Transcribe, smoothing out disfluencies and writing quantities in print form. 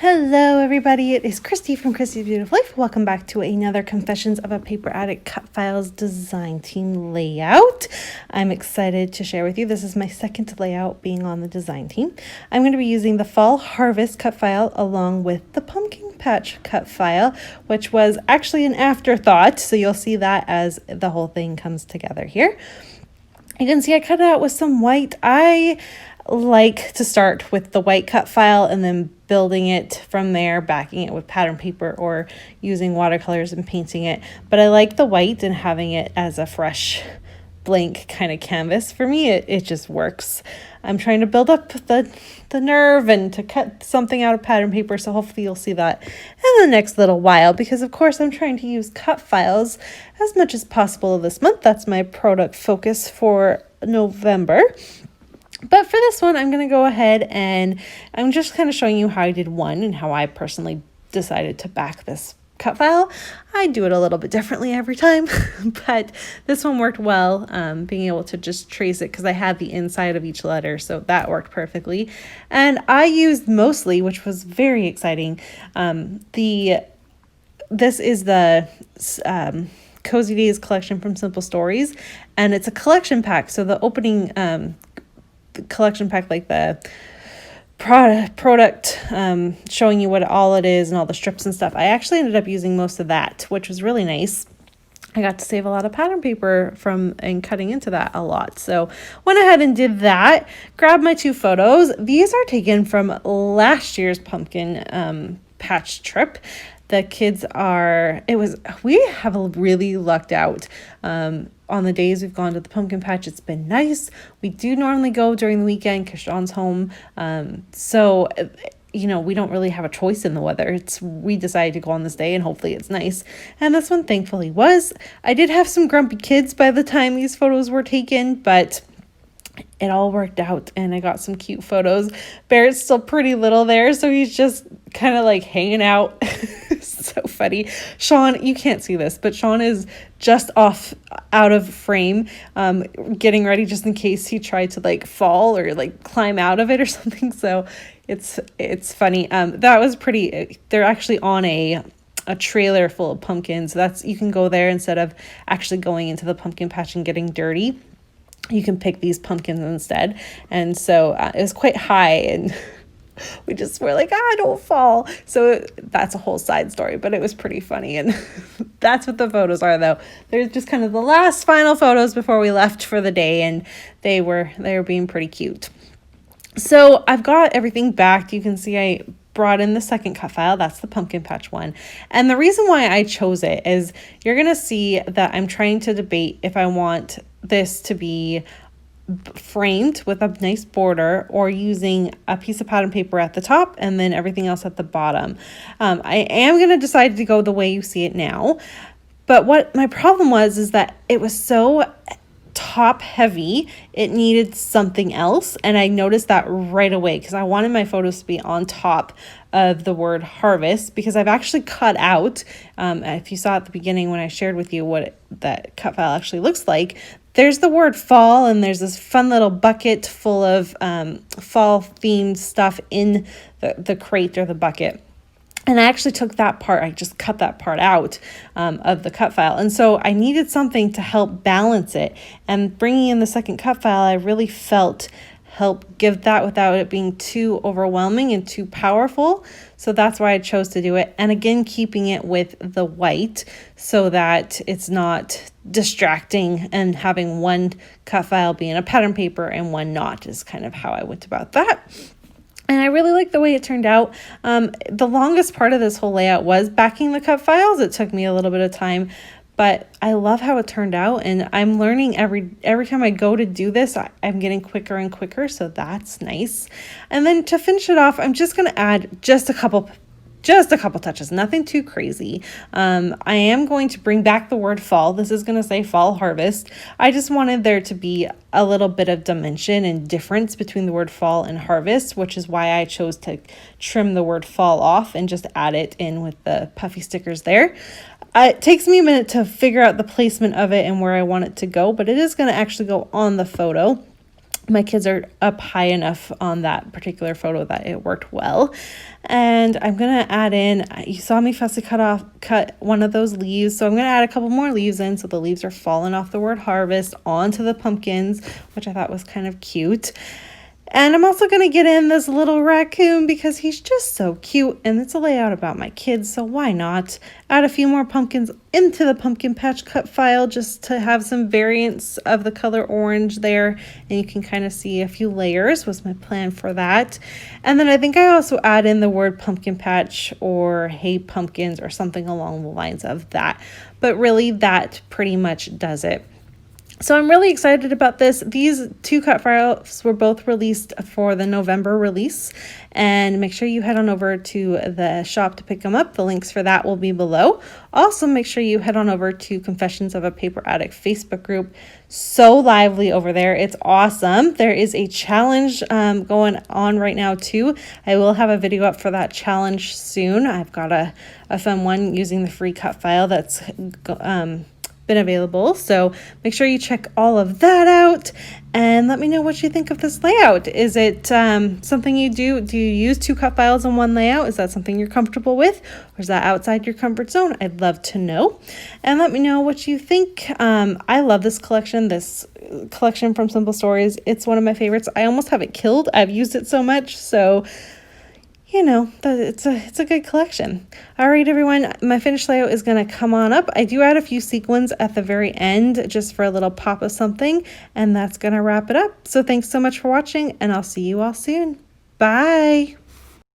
Hello everybody, it is Christy from Christy's Beautiful Life. Welcome back to another Confessions of a Paper Addict Cut Files design team layout. I'm excited to share with you. This is my second layout being on the design team. I'm going to be using the Fall Harvest cut file along with the Pumpkin Patch cut file, which was actually an afterthought, so you'll see that as the whole thing comes together here. You can see I cut it out with some white. I like to start with the white cut file and then building it from there, backing it with pattern paper or using watercolors and painting it. But I like the white and having it as a fresh blank kind of canvas. For me, it just works. I'm trying to build up the nerve and to cut something out of pattern paper, so hopefully you'll see that in the next little while, because of course I'm trying to use cut files as much as possible this month. That's my product focus for November. But for this one, I'm going to go ahead and I'm just kind of showing you how I did one and how I personally decided to back this cut file. I do it a little bit differently every time, but this one worked well, being able to just trace it because I had the inside of each letter, so that worked perfectly. And I used mostly, which was very exciting, this is the Cozy Days collection from Simple Stories, and it's a collection pack, so the opening collection pack, like the product showing you what all it is and all the strips and stuff, I actually ended up using most of that, which was really nice. I got to save a lot of pattern paper and cutting into that a lot. So went ahead and did that. Grabbed my two photos. These are taken from last year's pumpkin patch trip. The kids we have really lucked out. On the days we've gone to the pumpkin patch, it's been nice. We do normally go during the weekend because Sean's home. So, we don't really have a choice in the weather. We decided to go on this day and hopefully it's nice. And this one thankfully was. I did have some grumpy kids by the time these photos were taken, but it all worked out and I got some cute photos. Barrett's still pretty little there, so he's just kind of like hanging out. So funny. Sean, you can't see this, but Sean is just out of frame, getting ready just in case he tried to like fall or like climb out of it or something. So it's funny. That was pretty. They're actually on a trailer full of pumpkins. You can go there instead of actually going into the pumpkin patch and getting dirty. You can pick these pumpkins instead. And so it was quite high and we just were like, don't fall. So that's a whole side story, but it was pretty funny. And that's what the photos are, though. They're just kind of the last final photos before we left for the day. And they were being pretty cute. So I've got everything back. You can see I brought in the second cut file. That's the pumpkin patch one. And the reason why I chose it is you're going to see that I'm trying to debate if I want this to be framed with a nice border or using a piece of pattern paper at the top and then everything else at the bottom. I am going to decide to go the way you see it now. But what my problem is that it was so top heavy, it needed something else. And I noticed that right away because I wanted my photos to be on top of the word harvest, because I've actually cut out, if you saw at the beginning when I shared with you what that cut file actually looks like, there's the word fall and there's this fun little bucket full of fall themed stuff in the crate or the bucket. And I actually took that part, I just cut that part out of the cut file. And so I needed something to help balance it. And bringing in the second cut file, I really felt help give that without it being too overwhelming and too powerful. So that's why I chose to do it. And again, keeping it with the white so that it's not distracting, and having one cut file being a pattern paper and one not is kind of how I went about that. And I really like the way it turned out. The longest part of this whole layout was backing the cut files. It took me a little bit of time, but I love how it turned out. And I'm learning every time I go to do this, I'm getting quicker and quicker. So that's nice. And then to finish it off, I'm just going to add just a couple touches, nothing too crazy. I am going to bring back the word fall. This is going to say fall harvest. I just wanted there to be a little bit of dimension and difference between the word fall and harvest, which is why I chose to trim the word fall off and just add it in with the puffy stickers there. It takes me a minute to figure out the placement of it and where I want it to go, but it is going to actually go on the photo. my kids are up high enough on that particular photo that it worked well. And I'm going to add in, you saw me fussy cut one of those leaves. So I'm going to add a couple more leaves in. So the leaves are falling off the word harvest onto the pumpkins, which I thought was kind of cute. And I'm also going to get in this little raccoon because he's just so cute, and it's a layout about my kids, so why not add a few more pumpkins into the pumpkin patch cut file just to have some variants of the color orange there, and you can kind of see a few layers was my plan for that. And then I think I also add in the word pumpkin patch or hey pumpkins or something along the lines of that, but really that pretty much does it. So I'm really excited about this. These 2 cut files were both released for the November release, and make sure you head on over to the shop to pick them up. The links for that will be below. Also, make sure you head on over to Confessions of a Paper Addict Facebook group. So lively over there. It's awesome. There is a challenge going on right now too. I will have a video up for that challenge soon. I've got a fun one using the free cut file that's been available, so make sure you check all of that out and let me know what you think of this layout. Is it something you do you use 2 cut files in one layout? Is that something you're comfortable with, or is that outside your comfort zone? I'd love to know, and let me know what you think. I love this collection from Simple Stories. It's one of my favorites. I almost have it killed. I've used it so much, so you know, it's a good collection. All right, everyone, my finished layout is going to come on up. I do add a few sequins at the very end just for a little pop of something, and that's going to wrap it up. So thanks so much for watching, and I'll see you all soon. Bye.